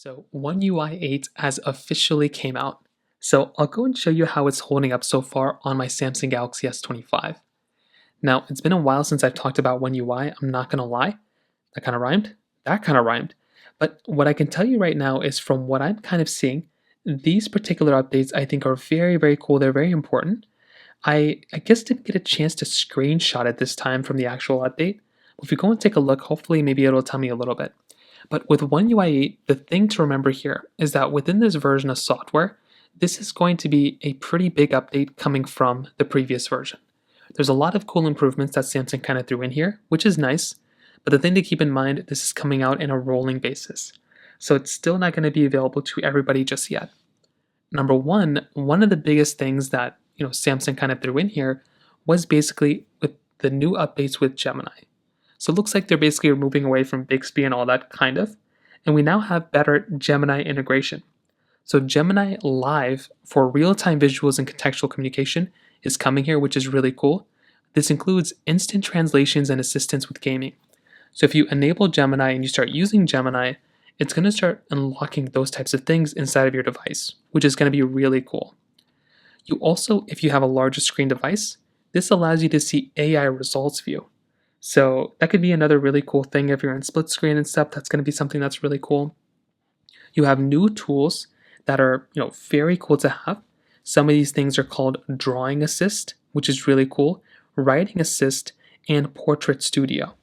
So One UI 8 has officially came out. So I'll go and show you how it's holding up so far on my Samsung Galaxy S25. Now, it's been a while since I've talked about One UI, I'm not gonna lie. That kind of rhymed? That kind of rhymed. But what I can tell you right now is from what I'm kind of seeing, these particular updates I think are very, very cool. They're very important. I guess didn't get a chance to screenshot it this time from the actual update. If you go and take a look, hopefully maybe it'll tell me a little bit. But with One UI 8, the thing to remember here is that within this version of software, this is going to be a pretty big update coming from the previous version. There's a lot of cool improvements that Samsung kind of threw in here, which is nice, but the thing to keep in mind, this is coming out in a rolling basis. So it's still not going to be available to everybody just yet. Number one of the biggest things that Samsung kind of threw in here was basically with the new updates with Gemini. So it looks like they're basically moving away from Bixby and all that kind of, and we now have better Gemini integration. So Gemini Live for real-time visuals and contextual communication is coming here, which is really cool. This includes instant translations and assistance with gaming. So if you enable Gemini and you start using Gemini, it's going to start unlocking those types of things inside of your device, which is going to be really cool. You also, if you have a larger screen device, this allows you to see AI results view. So that could be another really cool thing if you're in split screen and stuff. That's going to be something that's really cool. You have new tools that are very cool to have. Some of these things are called Drawing Assist, which is really cool, Writing Assist, and Portrait Studio.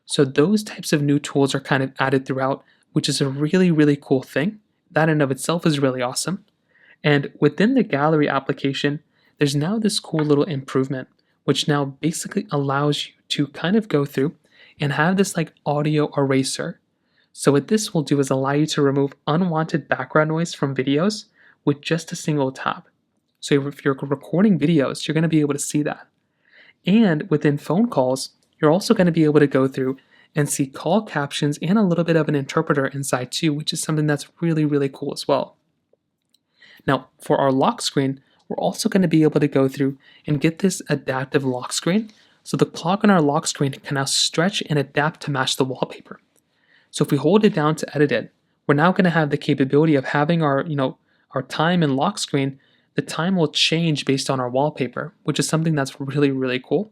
So those types of new tools are kind of added throughout, which is a really, really cool thing. That in of itself is really awesome. And within the gallery application, there's now this cool little improvement, which now basically allows you to kind of go through and have this like audio eraser. So what this will do is allow you to remove unwanted background noise from videos with just a single tap. So if you're recording videos, you're going to be able to see that. And within phone calls, you're also going to be able to go through and see call captions and a little bit of an interpreter inside too, which is something that's really, really cool as well. Now, for our lock screen, we're also going to be able to go through and get this adaptive lock screen. So the clock on our lock screen can now stretch and adapt to match the wallpaper. So if we hold it down to edit it, we're now going to have the capability of having our time and lock screen. The time will change based on our wallpaper, which is something that's really, really cool.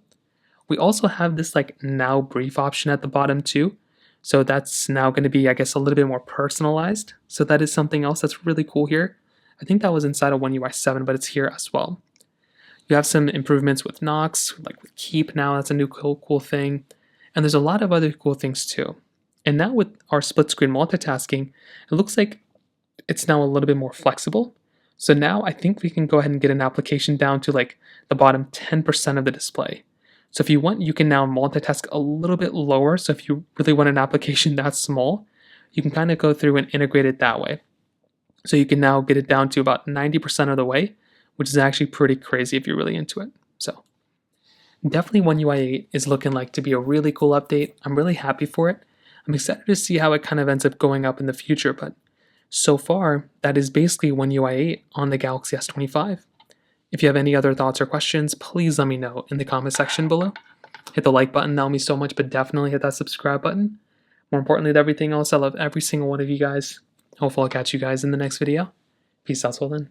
We also have this like now brief option at the bottom too. So that's now going to be, I guess, a little bit more personalized. So that is something else that's really cool here. I think that was inside of One UI 7, but it's here as well. You have some improvements with Knox, like with Keep now, that's a new cool thing. And there's a lot of other cool things too. And now with our split screen multitasking, it looks like it's now a little bit more flexible. So now I think we can go ahead and get an application down to like the bottom 10% of the display. So if you want, you can now multitask a little bit lower. So if you really want an application that small, you can kind of go through and integrate it that way. So you can now get it down to about 90% of the way, which is actually pretty crazy if you're really into it. So definitely One UI 8 is looking like to be a really cool update. I'm really happy for it. I'm excited to see how it kind of ends up going up in the future, but so far, that is basically One UI 8 on the Galaxy S25. If you have any other thoughts or questions, please let me know in the comment section below. Hit the like button, that will mean so much, but definitely hit that subscribe button. More importantly than everything else, I love every single one of you guys. Hopefully I'll catch you guys in the next video. Peace out till then.